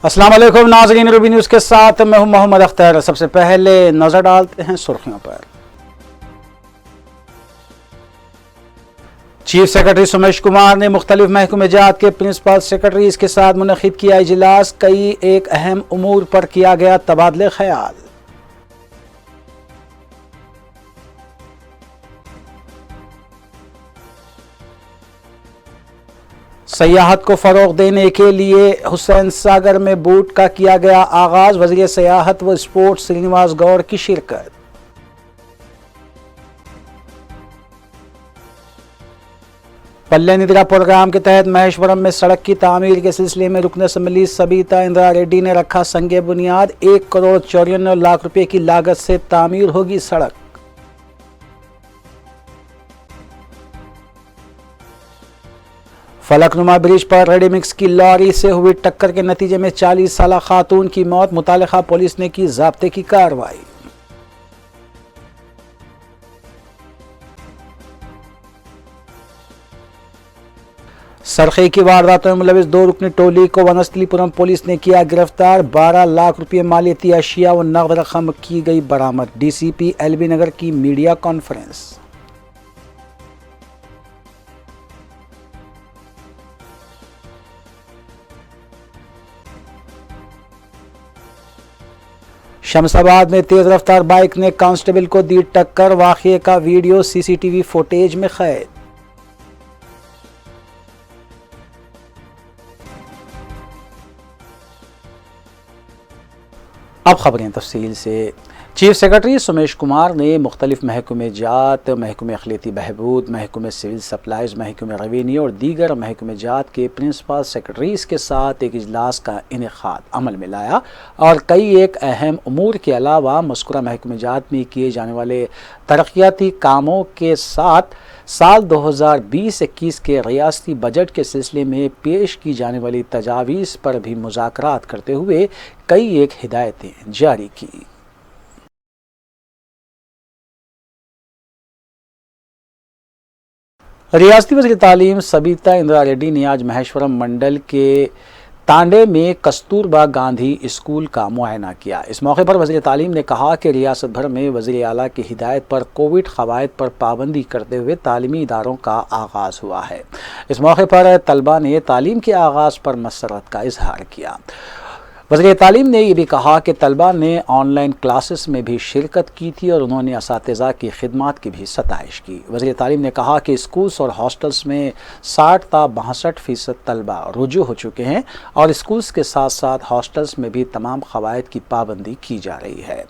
अस्सलाम वालेकुम नाज़रीन, रूबी न्यूज़ के साथ मैं हूं मोहम्मद अख्तर। सबसे पहले नजर डालते हैं सुर्खियों पर। चीफ सेक्रेटरी सोमेश कुमार ने मुख्तलिफ महकमे जात के प्रिंसिपल सेक्रेटरीज के साथ मुनक़िद किया इजलास। कई एक अहम उमूर पर किया गया तबादले ख्याल। सयाहत को फ़रोग़ देने के लिए हुसैन सागर में बूट का किया गया आगाज़। वज़ीर सयाहत व स्पोर्ट्स श्रीनिवास गौड़ की शिरकत। पल्ले निद्रा प्रोग्राम के तहत महेश्वरम में सड़क की तामीर के सिलसिले में रुकन असम्बली सबीता इंदिरा रेड्डी ने रखा संगे बुनियाद। 1,54,00,000 रुपये की लागत से तामीर होगी सड़क। फलकनुमा ब्रिज पर रेडीमिक्स की लॉरी से हुई टक्कर के नतीजे में 40 साला खातून की मौत। मुतालिका पुलिस ने की ज़ाब्ते की कार्रवाई। सरखे की वारदातों में मुलविस 2 रुकनी टोली को वनस्थलीपुरम पुलिस ने किया गिरफ्तार। 12 लाख रुपये मालियती अशिया व नकद रकम की गई बरामद। डीसीपी एलबी नगर की मीडिया कॉन्फ्रेंस। शमशाबाद में तेज रफ्तार बाइक ने कांस्टेबल को दी टक्कर। वाक़ये का वीडियो सीसीटीवी फुटेज में कैद। अब खबरें तफसील से। चीफ सेक्रेटरी सोमेश कुमार ने मुख्तलिफ महकमे जात, महकमे अखिलती बहबूद, महकमे सिविल सप्लाईज, महकमे रेवेन्यू और दीगर महकमे जात के प्रिंसिपल सेक्रेटरीज के साथ एक इजलास का इनेकाद अमल में लाया और कई एक अहम उमूर के अलावा मज़कूरा महकमे जात में किए जाने वाले तरक्याती कामों के साथ साल 2020-21 के रियासती बजट के सिलसिले में पेश की जाने वाली तजावीज़ पर भी मुज़ाकरात करते हुए कई एक हिदायतें जारी की। रियासती वज़ीर तालीम सबीता इंदिरा रेड्डी ने आज महेश्वरम मंडल के तांडे में कस्तूरबा गांधी स्कूल का मुआयना किया। इस मौके पर वज़ीर तालीम ने कहा कि रियासत भर में वज़ीर आला की हिदायत पर कोविड क़वायद पर पाबंदी करते हुए तालीमी इदारों का आगाज़ हुआ है। इस मौके पर तलबा ने तालीम के आगाज़ पर मसरत का इजहार किया। वज़ीर तालीम ने यह भी कहा कि तलबा ने ऑनलाइन क्लासेस में भी शिरकत की थी और उन्होंने असातिज़ा की खिदमत की भी सताइश की। वज़ीर तालीम ने कहा कि स्कूल्स और हॉस्टल्स में 60 ता 62% तलबा रुजू हो चुके हैं और स्कूल्स के साथ साथ हॉस्टल्स में भी तमाम क़वायद की पाबंदी की जा रही है।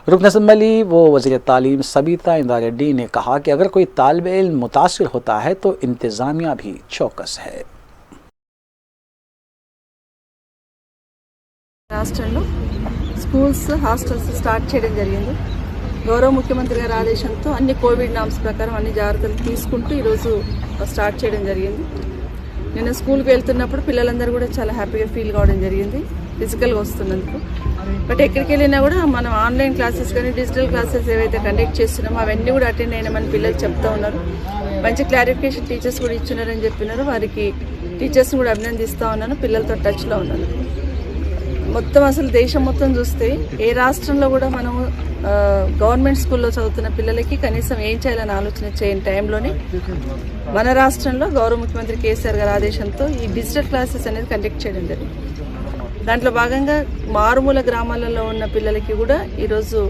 रुकन असम्बली व वज़ीर तालीम सबीता इंदिरा रेड्डी ने कहा कि अगर कोई तालिब इल्म मुतासिर होता है तो इंतज़ामिया भी चौकस है। రాష్ట్రంలో స్కూల్స్ హాస్టల్స్ స్టార్ట్ చేయడం జరిగింది. గౌరవ ముఖ్యమంత్రి గారి ఆదేశంతో అన్ని కోవిడ్ నామ్స్ ప్రకారం అన్ని జాగ్రత్తలు తీసుకుంటూ ఈరోజు స్టార్ట్ చేయడం జరిగింది. నేను స్కూల్కి వెళ్తున్నప్పుడు పిల్లలందరూ కూడా చాలా హ్యాపీగా ఫీల్ కావడం జరిగింది ఫిజికల్గా వస్తున్నందుకు. బట్ ఎక్కడికి వెళ్ళినా కూడా మనం ఆన్లైన్ క్లాసెస్ కానీ డిజిటల్ క్లాసెస్ ఏవైతే కండక్ట్ చేస్తున్నామో అవన్నీ కూడా అటెండ్ అయినామని పిల్లలు చెప్తా ఉన్నారు. మంచి క్లారిఫికేషన్ టీచర్స్ కూడా ఇచ్చినారని చెప్పినారు. వారికి టీచర్స్ని కూడా అభినందిస్తూ ఉన్నాను. పిల్లలతో టచ్లో ఉన్నాను. మొత్తం అసలు దేశం మొత్తం చూస్తే ఏ రాష్ట్రంలో కూడా మనం గవర్నమెంట్ స్కూల్లో చదువుతున్న పిల్లలకి కనీసం ఏం చేయాలని ఆలోచన చేయని టైంలోనే మన రాష్ట్రంలో గౌరవ ముఖ్యమంత్రి కేసీఆర్ గారి ఆదేశంతో ఈ డిజిటల్ క్లాసెస్ అనేది కండక్ట్ చేయడం జరిగింది. దాంట్లో భాగంగా మారుమూల గ్రామాలలో ఉన్న పిల్లలకి కూడా ఈరోజు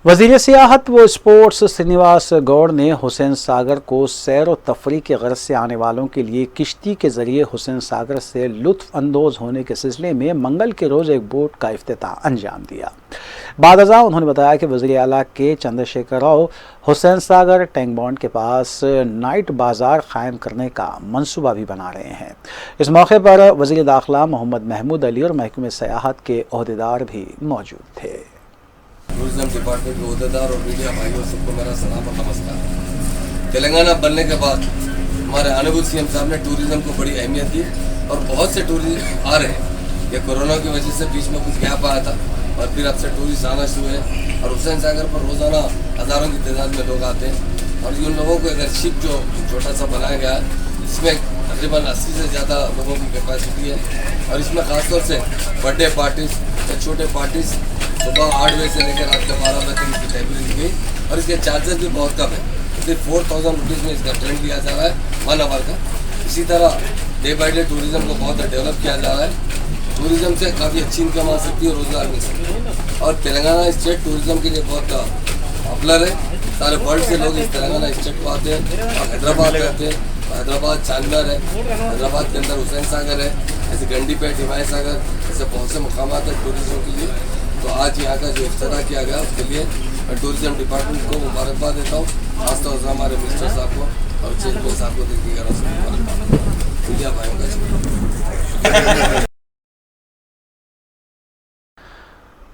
वज़ीर सियाहत व स्पोर्ट्स श्रीनिवास गौड़ ने हुसैन सागर को सैर व तफरी के गर्ज से आने वालों के लिए किश्ती के ज़रिए हुसैन सागर से लुत्फ़ अंदोज़ होने के सिलसिले में मंगल के रोज़ एक बोट का इफ्तिताह अंजाम दिया। बादअज़ा उन्होंने बताया कि वज़ीर आला के चंद्रशेखर राव हुसैन सागर टैंक बॉन्ड के पास नाइट बाज़ार क़ायम करने का मंसूबा भी बना रहे हैं। इस मौके पर वज़ीर दाखिला मोहम्मद महमूद अली और महकमे सयाहत के ओहदेदार भी मौजूद थे। टूरिज्म डिपार्टमेंट के अहदेदार और मीडिया भाइयों सबको मेरा सलाम और नमस्कार। तेलंगाना बनने के बाद हमारे ऑनरेबल सीएम साहब ने टूरिज्म को बड़ी अहमियत दी और बहुत से टूरिस्ट आ रहे हैं। ये कोरोना की वजह से बीच में कुछ गैप आया था और फिर अब से टूरिस्ट आना शुरू है और हुसैन सागर पर रोज़ाना हज़ारों की तादाद में लोग आते हैं। और उन लोगों को अगर शिप जो छोटा सा बनाया गया है इसमें तकरीबन 80 से ज़्यादा लोगों की कैपेसिटी है। और इसमें ख़ासतौर से बर्थडे पार्टीज या छोटे पार्टीज सुबह 8 बजे से लेकर रात के 12 बजे तक इसकी टाइमिंग दी गई और इसके चार्जेस भी बहुत कम है। सिर्फ 4000 रुपीज़ में इसका ट्रेंड लिया जा रहा है 1 आवर का। इसी तरह डे बाई डे टूरिज़्म को बहुत डेवलप किया जा रहा है। टूरिज़्म से काफ़ी अच्छी इनकम आ सकती है, रोज़गार मिल सकती है। और तेलंगाना स्टेट टूरिज़्म के लिए बहुत पॉपुलर है। सारे वर्ल्ड से लोग इस तेलंगाना स्टेट को आते हैं और हैदराबाद रहते हैं। हैदराबाद चांदर है, हैदराबाद के अंदर हुसैन सागर है, ऐसे गंडीपेट, हिमायत सागर, ऐसे बहुत से मुकामात है टूरिज़्म के लिए। तो आज यहाँ का जो इफ्तिताह किया गया उसके लिए मैं टूरिज़्म डिपार्टमेंट को मुबारकबाद देता हूँ, खासतौर से हमारे मिनिस्टर साहब को और चेयरमैन साहब को देखिएगा मुबारकबाद। मीडिया भाइयों का शुक्रिया।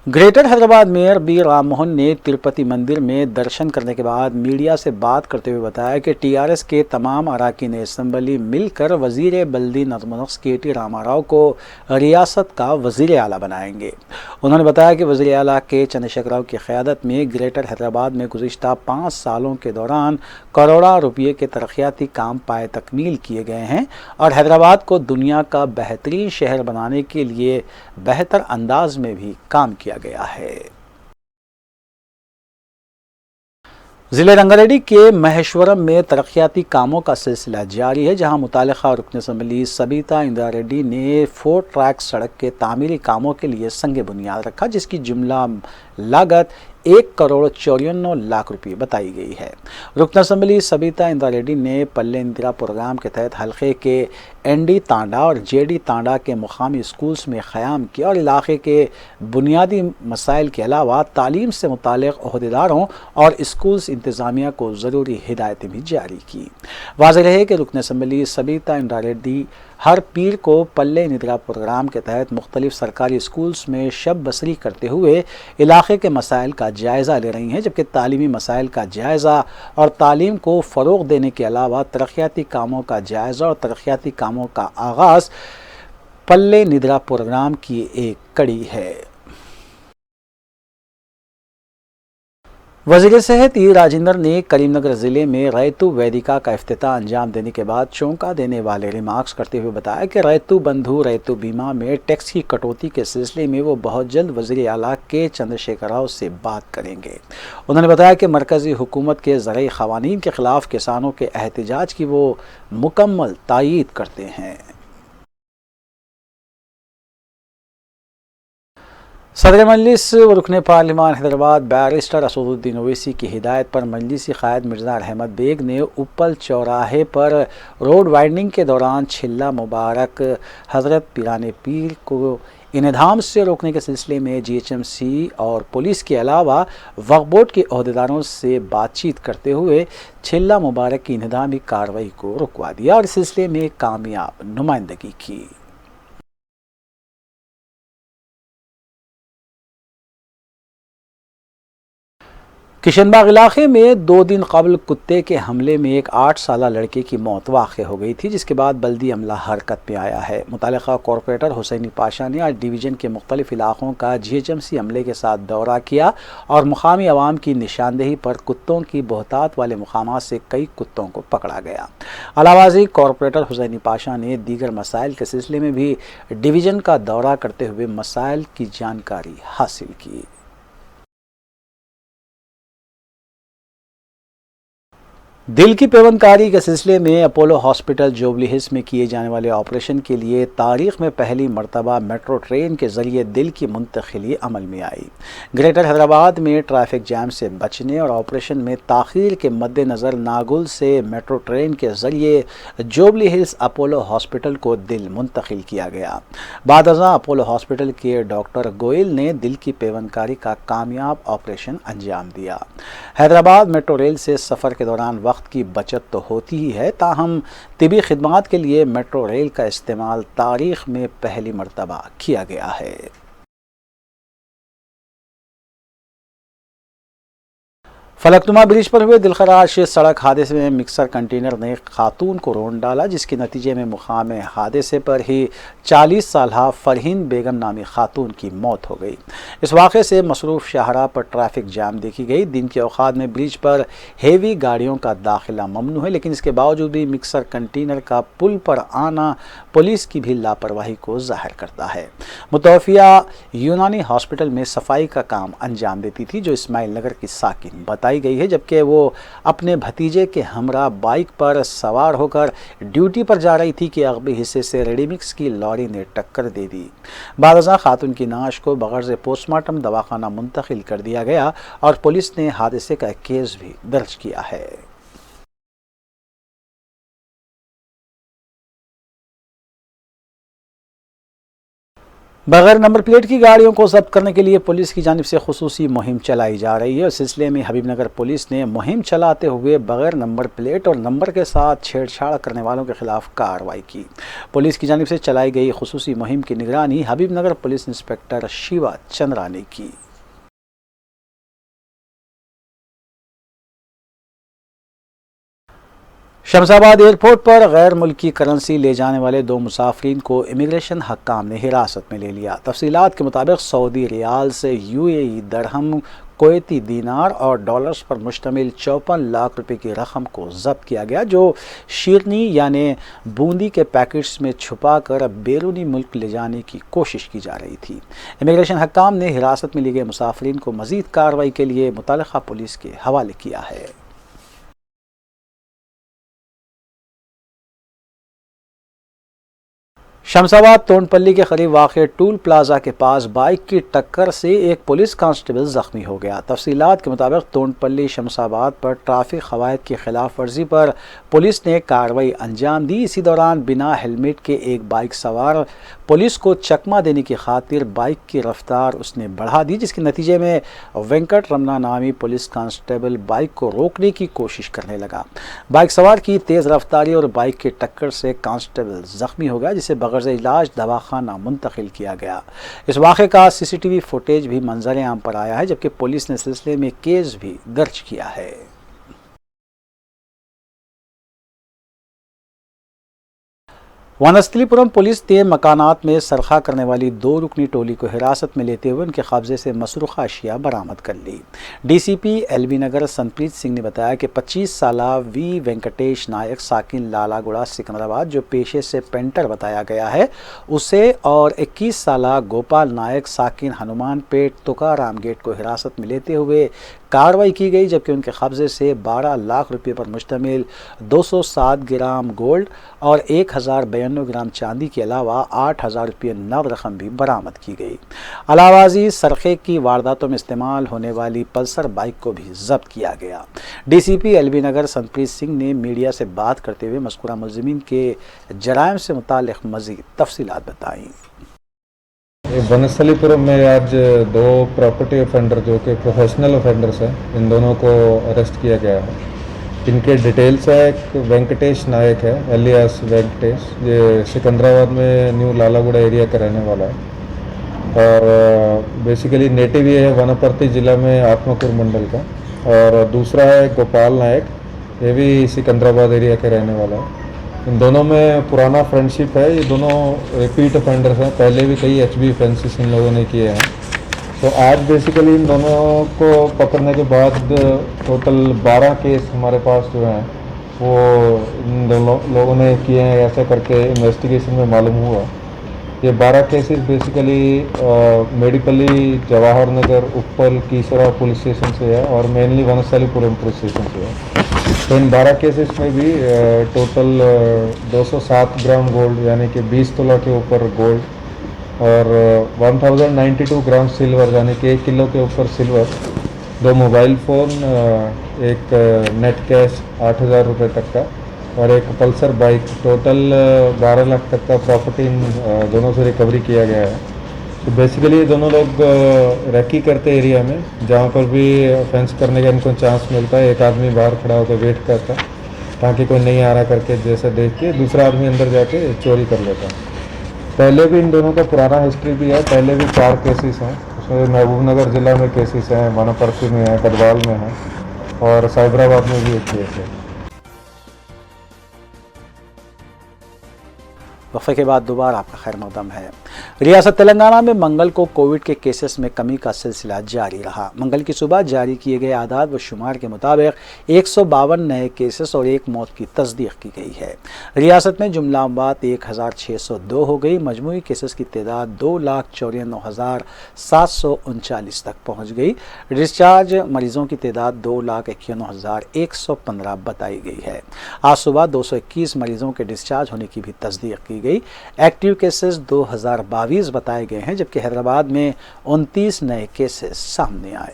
Greater Hyderabad mayor B Ram Mohan ने तिरुपति मंदिर में दर्शन करने के बाद मीडिया से बात करते हुए बताया कि टीआरएस के तमाम अराकीन असेंबली मिलकर वजीर बल्दी नज़्म-ओ-नस्क के.टी. रामाराव को रियासत का वजीर आला बनाएंगे। उन्होंने बताया कि वजीर आला के चंद्रशेखर राव की क़यादत में ग्रेटर हैदराबाद में गुज़िश्ता 5 सालों के दौरान करोड़ों रुपये के तरक्याती काम पाए तकमील किए गए हैं और हैदराबाद को दुनिया का बेहतरीन शहर बनाने के लिए बेहतर अंदाज में भी काम किया गया है। जिले रंगारेड्डी के महेश्वरम में तरक्याती कामों का सिलसिला जारी है, जहां मुतालिका रुकन असम्बली सबीता इंदिरा रेड्डी ने 4 ट्रैक सड़क के तामीरी कामों के लिए संग बुनियाद रखा, जिसकी जुमला लागत 1,54,00,000 रुपये बताई गई है। रुकन असम्बली सबीता इंदिरा रेड्डी ने पल्ले इंदिरा प्रोग्राम के तहत हल्के के एनडी तांडा और जेडी तांडा के मुकामी स्कूल्स में क़याम किया और इलाके के बुनियादी मसाइल के अलावा तालीम से मुताल्लिक़ ओहदेदारों और स्कूल्स इंतज़ामिया को ज़रूरी हिदायतें भी जारी की। वाज़ेह है कि रुकन असम्बली सबीता इंदिरा रेड्डी हर पीर को पल्ले निद्रा प्रोग्राम के तहत मुख्तलिफ सरकारी स्कूल्स में शब बसरी करते हुए इलाके के मसाइल का जायज़ा ले रही हैं, जबकि तालीमी मसाइल का जायज़ा और तालीम को फ़रोग़ देने के अलावा तरक्याती कामों का जायज़ा और तरक्याती कामों का आगाज़ पल्ले निद्रा प्रोग्राम की एक कड़ी है। वज़ीर सेहत ई राजेंद्र ने करीमनगर ज़िले में रैतु वेदिका का इफ्तिताह अंजाम देने के बाद चौंका देने वाले रिमार्क्स करते हुए बताया कि रैतु बंधु रैतु बीमा में टैक्स की कटौती के सिलसिले में वो बहुत जल्द वज़ीर आला के चंद्रशेखर राव से बात करेंगे। उन्होंने बताया कि मरकज़ी हुकूमत के ज़रई क़वानीन के ख़िलाफ़ किसानों के एहतजाज की वो मुकम्मल तायीद करते हैं। सदर मजलिस व रुकन पार्लिमान हैदराबाद बैरिस्टर असदुद्दीन ओवैसी की हिदायत पर मजलिसी क़ायद मिर्ज़ा अहमद बेग ने उपल चौराहे पर रोड वाइडनिंग के दौरान छिल्ला मुबारक हज़रत पीराने पीर को इन्हदाम से रोकने के सिलसिले में जीएचएमसी और पुलिस के अलावा वक्फ बोर्ड के अहदेदारों से बातचीत करते हुए छिल्ला मुबारक की इन्हदामी कार्रवाई को रुकवा दिया और इस सिलसिले में कामयाब नुमाइंदगी की। किशनबाग इलाके में 2 दिन कबल कुत्ते के हमले में एक 8 साला लड़के की मौत वाक़ हो गई थी, जिसके बाद बल्दी अमला हरकत में आया है। मुतालिका कॉरपोरेटर हुसैनी पाशा ने आज डिवीज़न के मुख्तलिफ इलाकों का जीएचएमसी अमले के साथ दौरा किया और मुकामी अवाम की निशानदेही पर कुत्तों की बहुतात वाले मुकामात से कई कुत्तों को पकड़ा गया। अलावाज़ी कॉरपोरेटर हुसैनी पाशा ने दीगर मसाइल के सिलसिले में भी डिवीज़न का दौरा करते हुए मसाइल की जानकारी हासिल की। दिल की पेवनकारी के सिलसिले में अपोलो हॉस्पिटल जुबली हिल्स में किए जाने वाले ऑपरेशन के लिए तारीख में पहली मरतबा मेट्रो ट्रेन के ज़रिए दिल की मुंतकिली अमल में आई। ग्रेटर हैदराबाद में ट्रैफिक जैम से बचने और ऑपरेशन में ताख़ीर के मद्देनज़र नागुल से मेट्रो ट्रेन के ज़रिए जुबली हिल्स अपोलो हॉस्पिटल को दिल मुंतकिल किया गया। बादअज़ां अपोलो हॉस्पिटल के डॉक्टर गोयल ने दिल की पेवनकारी का कामयाब ऑपरेशन अंजाम दिया। हैदराबाद मेट्रो रेल से सफ़र के दौरान वक्त की बचत तो होती ही है, ताहम तिबी खिदमात के लिए मेट्रो रेल का इस्तेमाल तारीख में पहली मरतबा किया गया है। फलकनुमा ब्रिज पर हुए दिलखराश सड़क हादसे में मिक्सर कंटेनर ने खातून को रौंद डाला, जिसके नतीजे में मुकाम हादसे पर ही 40 साल फरहीन बेगम नामी खातून की मौत हो गई। इस वाक़े से मसरूफ़ शाहराह पर ट्रैफिक जाम देखी गई। दिन के औकात में ब्रिज पर हेवी गाड़ियों का दाखिला ममनू है, लेकिन इसके बावजूद भी मिक्सर कंटेनर का पुल पर आना पुलिस की भी लापरवाही को जाहिर करता है। मुतवफ़िया यूनानी हॉस्पिटल में सफाई का काम अंजाम देती थी, जो इस्माइल नगर की साकिन बताई गई है, जबकि वो अपने भतीजे के हमरा बाइक पर सवार होकर ड्यूटी पर जा रही थी कि अगबी हिस्से से रेडीमिक्स की लॉरी ने टक्कर दे दी। बादशाह खातून की नाश को बगैर से पोस्टमार्टम दवाखाना मुंतकिल कर दिया गया और पुलिस ने हादसे का केस भी दर्ज किया है। बगैर नंबर प्लेट की गाड़ियों को जब्त करने के लिए पुलिस की जानिब से खुसूसी मुहिम चलाई जा रही है। इस सिलसिले में हबीबनगर पुलिस ने मुहिम चलाते हुए बगैर नंबर प्लेट और नंबर के साथ छेड़छाड़ करने वालों के खिलाफ कार्रवाई की। पुलिस की जानिब से चलाई गई खुसूसी मुहिम की निगरानी हबीबनगर पुलिस इंस्पेक्टर शिवा चंद्रा ने की। शमशाबाद एयरपोर्ट पर गैर मुल्की करेंसी ले जाने वाले 2 मुसाफिरीन को इमिग्रेशन हक्काम ने हिरासत में ले लिया। तफसीलात के मुताबिक सऊदी रियाल से यूएई दरहम, कुवैती दीनार और डॉलर्स पर मुश्तमिल 54 लाख रुपए की रकम को जब्त किया गया, जो शीरनी यानी बूंदी के पैकेट्स में छुपा कर बैरूनी मुल्क ले जाने की कोशिश की जा रही थी। इमिग्रेशन हक्काम ने हिरासत में लिए गए मुसाफिरीन को मजीद कार्रवाई के लिए मुतल्लिका पुलिस के हवाले किया है। शमशाबाद तोंडपल्ली के करीब वाक़ टूल प्लाजा के पास बाइक की टक्कर से एक पुलिस कांस्टेबल जख्मी हो गया। तफसीलात के मुताबिक तोंडपल्ली शमशाबाद पर ट्रैफिक क़वायद की खिलाफ वर्जी पर पुलिस ने कार्रवाई अंजाम दी। इसी दौरान बिना हेलमेट के एक बाइक सवार पुलिस को चकमा देने की खातिर बाइक की रफ्तार उसने बढ़ा दी, जिसके नतीजे में वेंकट रमना नामी पुलिस कांस्टेबल बाइक को रोकने की कोशिश करने लगा। बाइक सवार की तेज़ रफ्तारी और बाइक की टक्कर से कांस्टेबल जख्मी हो गया, जिसे बगैर इलाज दवाखाना मुंतकिल किया गया। इस वाक़े का सीसीटीवी फुटेज भी मंजर आम पर आया है, जबकि पुलिस ने सिलसिले में केस भी दर्ज किया है। वनस्थलीपुरम पुलिस ने मकानात में सरखा करने वाली 2 रुकनी टोली को हिरासत में लेते हुए उनके कब्जे से मसरूखा अशिया बरामद कर ली। डीसीपी एलबी नगर संतप्रीत सिंह ने बताया कि 25 साला वी वेंकटेश नायक साकिन लालागुड़ा सिकंदराबाद, जो पेशे से पेंटर बताया गया है, उसे और 21 साला गोपाल नायक साकिन हनुमान पेट तुकाराम गेट को हिरासत में लेते हुए कार्रवाई की गई, जबकि उनके कब्जे से 12 लाख रुपये पर मुश्तमिल 207 ग्राम गोल्ड और 1092 ग्राम चांदी के अलावा 8000 रुपये नव रकम भी बरामद की गई। अलावाजी सरखे की वारदातों में इस्तेमाल होने वाली पल्सर बाइक को भी जब्त किया गया। डीसीपी एलबी नगर संतप्रीत सिंह ने मीडिया से बात करते हुए मज़कूरा मुलज़िमीन के जराइम से मुताल्लिक़ मज़ीद तफसीलात बताईं। वनस्थलीपुरम में आज 2 प्रॉपर्टी ऑफेंडर जो कि प्रोफेशनल ऑफेंडर्स हैं, इन दोनों को अरेस्ट किया गया है। इनके डिटेल्स है, एक वेंकटेश नायक है एलियास वेंकटेश, ये सिकंदराबाद में न्यू लालागुड़ा एरिया का रहने वाला है और बेसिकली नेटिव ये है वनपर्ती ज़िला में आत्मापुर मंडल का। और दूसरा है गोपाल नायक, ये भी सिकंदराबाद एरिया का रहने वाला है। इन दोनों में पुराना फ्रेंडशिप है, ये दोनों रिपीट ऑफेंडर्स हैं, पहले भी कई एचबी ऑफेंसेस इन लोगों ने किए हैं। तो आज बेसिकली इन दोनों को पकड़ने के बाद टोटल 12 केस हमारे पास जो हैं वो इन दोनों लोगों ने किए हैं। ऐसा करके इन्वेस्टिगेशन में मालूम हुआ ये 12 cases basically medically Jawahar Nagar, उप्पल, कीसरा पुलिस स्टेशन से है और मेनली वनस्थलीपुरम पुलिस स्टेशन से है। तो इन 12 केसेस में भी टोटल 207 ग्राम गोल्ड यानी कि 20 तोला के ऊपर गोल्ड और 1092 ग्राम सिल्वर यानी कि 1 किलो के ऊपर सिल्वर, 2 मोबाइल फ़ोन, एक नेट कैश 8000 रुपये तक का और एक पल्सर बाइक, टोटल 12 लाख तक का प्रॉपर्टी दोनों से रिकवरी किया गया है। तो बेसिकली ये दोनों लोग रैकी करते एरिया में, जहाँ पर भी ऑफेंस करने का इनको चांस मिलता है, एक आदमी बाहर खड़ा होकर वेट करता है ताकि कोई नहीं आ रहा करके जैसे देख के दूसरा आदमी अंदर जाके चोरी कर लेता है। पहले भी इन दोनों का पुराना हिस्ट्री भी है, पहले भी 4 केसेस हैं, उसमें महबूबनगर ज़िला में केसेस हैं, वनपर्ती में है, गढ़वाल में है और साइबराबाद में भी एक केस है। वक्फे के बाद दोबारा आपका खैर मकदम है। रियासत तेलंगाना में मंगल को कोविड के केसेस में कमी का सिलसिला जारी रहा। मंगल की सुबह जारी किए गए आदाद व शुमार के मुताबिक 152 नए केसेस और एक मौत की तस्दीक की गई है। रियासत में जुमला अमवात 1602 हो गई। मजमूई केसेस की तादाद 2,94,739 तक पहुँच गई। डिस्चार्ज मरीजों की तादाद 2,91,115 बताई गई है। आज सुबह 221 मरीजों के डिस्चार्ज होने की भी तस्दीक की गई। एक्टिव केसेस 2022 बताए गए हैं, जबकि हैदराबाद में 29 नए केसेस सामने आए।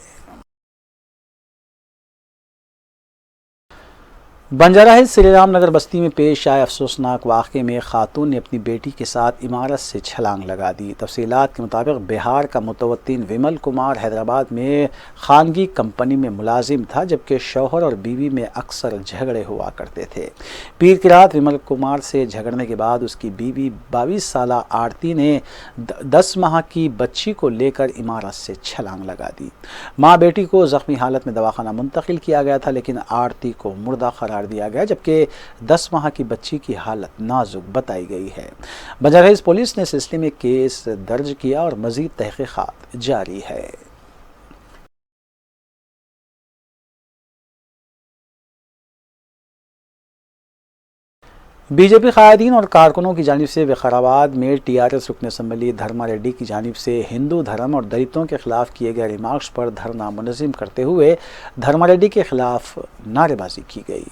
बंजारा हिल्स श्रीराम नगर बस्ती में पेश आए अफसोसनाक वाक़े में खातून ने अपनी बेटी के साथ इमारत से छलांग लगा दी। तफसीलात के मुताबिक बिहार का मुतवत्तिन विमल कुमार हैदराबाद में खानगी कंपनी में मुलाजिम था, जबकि शौहर और बीवी में अक्सर झगड़े हुआ करते थे। पीर की रात विमल कुमार से झगड़ने के बाद उसकी बीवी 22 साला आरती ने 10 माह की बच्ची को लेकर इमारत से छलांग लगा दी। माँ बेटी को जख्मी हालत में दवाखाना मुंतकिल किया गया था, लेकिन आरती को मुर्दा करार दिया गया, जबकि 10 माह की बच्ची की हालत नाजुक बताई गई है। बंजारा हिल्स पुलिस ने सिलसिले में केस दर्ज किया और मजीद तहकीकात जारी है। बीजेपी कायदीन और कारकुनों की जानिब से विकाराबाद में टीआरएस रुकन असम्बली धर्मा रेड्डी की जानिब से हिंदू धर्म और दलितों के खिलाफ किए गए रिमार्क्स पर धरना मुनज़्ज़म करते हुए धर्मा रेड्डी के खिलाफ नारेबाजी की गई।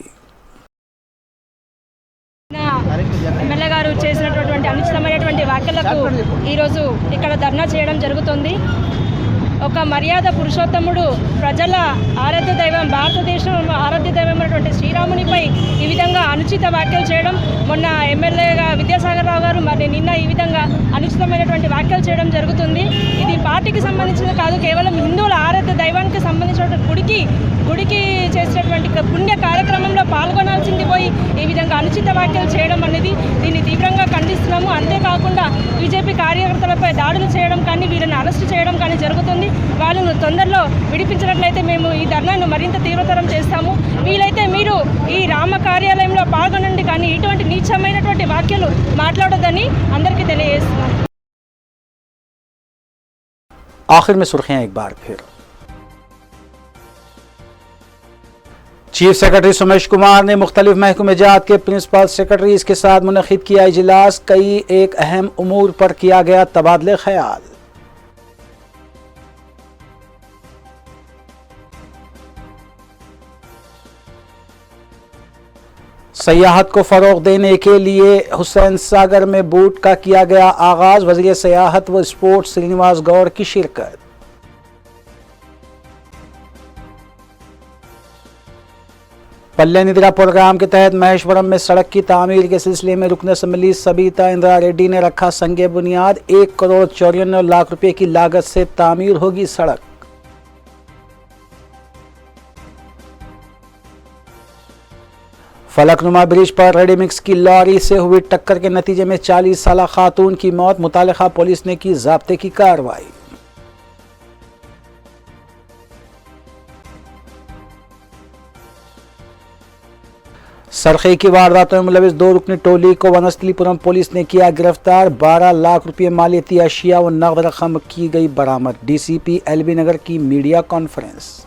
ఎమ్మెల్యే గారు చేసినటువంటి అనుచితమైనటువంటి వ్యాఖ్యలకు ఈరోజు ఇక్కడ ధర్నా చేయడం జరుగుతుంది. ఒక మర్యాద పురుషోత్తముడు ప్రజల ఆరాధ్య దైవం, భారతదేశం ఆరాధ్య దైవమైనటువంటి శ్రీరామునిపై ఈ విధంగా అనుచిత వ్యాఖ్యలు చేయడం, మొన్న ఎమ్మెల్యేగా విద్యాసాగర్ రావు గారు మరి నిన్న ఈ విధంగా అనుచితమైనటువంటి వ్యాఖ్యలు చేయడం జరుగుతుంది. ఇది పార్టీకి సంబంధించింది కాదు, కేవలం హిందువుల ఆరాధ్య దైవానికి సంబంధించినటువంటి గుడికి చేసినటువంటి పుణ్య కార్యక్రమంలో పాల్గొనాల్సింది పోయి ఈ విధంగా అనుచిత వ్యాఖ్యలు చేయడం అనేది దీన్ని తీవ్రంగా ఖండిస్తున్నాము. అంతేకాకుండా బీజేపీ కార్యకర్తలపై దాడులు చేయడం కానీ వీళ్ళని అరెస్టు చేయడం కానీ జరుగుతుంది. వాళ్ళను తొందరలో విడిపించినట్లయితే మేము ఈ ధర్నాను మరింత తీవ్రతరం చేస్తాము. వీలైతే మీరు ఈ రామ కార్యాలయంలో పాల్గొనండి, కానీ ఇటువంటి నీచమైనటువంటి వ్యాఖ్యలు మాట్లాడొద్దని అందరికీ తెలియజేస్తున్నాం. आखिर में सुर्खियां एक बार फिर। चीफ सेक्रेटरी सोमेश कुमार ने मुख्तलिफ महकमे जात के प्रिंसिपल सेक्रेटरीज के साथ मुनक़िद किया इजलास। कई एक अहम उमूर पर किया गया तबादले ख्याल। सयाहत को फ़रोग़ देने के लिए हुसैन सागर में बूट का किया गया आगाज़। वज़ीर सयाहत व स्पोर्ट्स श्रीनिवास गौड़ की शिरकत। पल्ले निद्रा प्रोग्राम के तहत महेश्वरम में सड़क की तामीर के सिलसिले में रुकन असम्बली सबीता इंदिरा रेड्डी ने रखा संगे बुनियाद। 1,54 लाख रुपए की लागत से तामीर होगी सड़क। फलकनुमा ब्रिज पर रेडीमिक्स की लॉरी से हुई टक्कर के नतीजे में 40 साला खातून की मौत। मुतालिका पुलिस ने की ज़ाब्ते की कार्रवाई। सरखे की वारदातों में मुलविस 2 रुकनी टोली को वनस्थलीपुरम पुलिस ने किया गिरफ्तार। 12 लाख रुपये मालियती अशिया व नगद रकम की गई बरामद। डीसीपी एलबी नगर की मीडिया कॉन्फ्रेंस।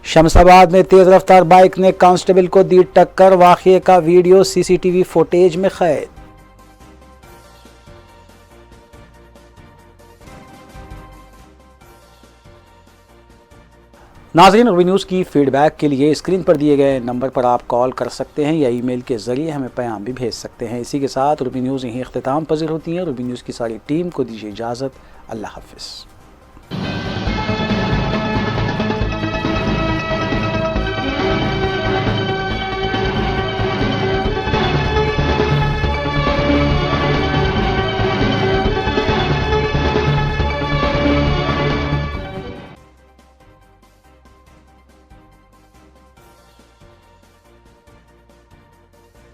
शमशाबाद में तेज रफ्तार बाइक ने कांस्टेबल को दी टक्कर। वाक़ये का वीडियो सीसीटीवी फुटेज में कैद। नाज़रीन, रूबी न्यूज़ की फीडबैक के लिए स्क्रीन पर दिए गए नंबर पर आप कॉल कर सकते हैं या ईमेल के ज़रिए हमें पैगाम भी भेज सकते हैं। इसी के साथ रूबी न्यूज़ यहीं इख्तिताम पज़ीर होती है। रूबी न्यूज़ की सारी टीम को दीजिए इजाज़त। अल्लाह हाफ़िज़।